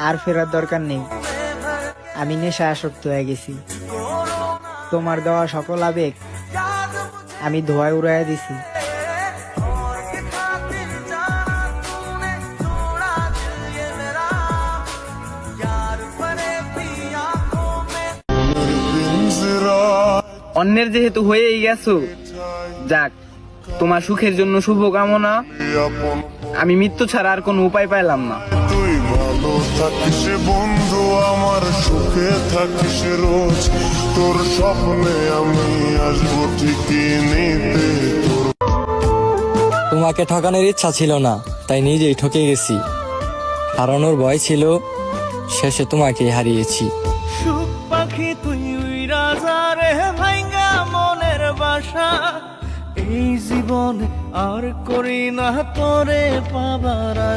আর ফেরার দরকার নেই। আমি নেশায় আসক্ত হয়ে গেছি। তোমার দেওয়া সকল আবেগ আমি ধোঁয়ায় উড়াইয়া দিছি। অন্যের যেহেতু হয়েই গেছো, যাক, তোমার সুখের জন্য শুভকামনা। আমি মৃত্যু ছাড়া আর কোনো উপায় পাইলাম না। তুই ভালো থাকিস বন্ধু, আমার সুখে থাকিস রোজ। তোর স্বপ্নে আমি আসবো ঠিকই নিতে তোর। তোমাকে ঠকানোর ইচ্ছা ছিল না, তাই নিজেই ঠকে গেছি। হারানোর ভয় ছিল, শেষে তোমাকেই হারিয়েছি। সুখ পাখি তুই উইরা যা রে ভাঙ্গা মনের বাসা, এই জীবনে আর করি না তোরে পাবার আশা।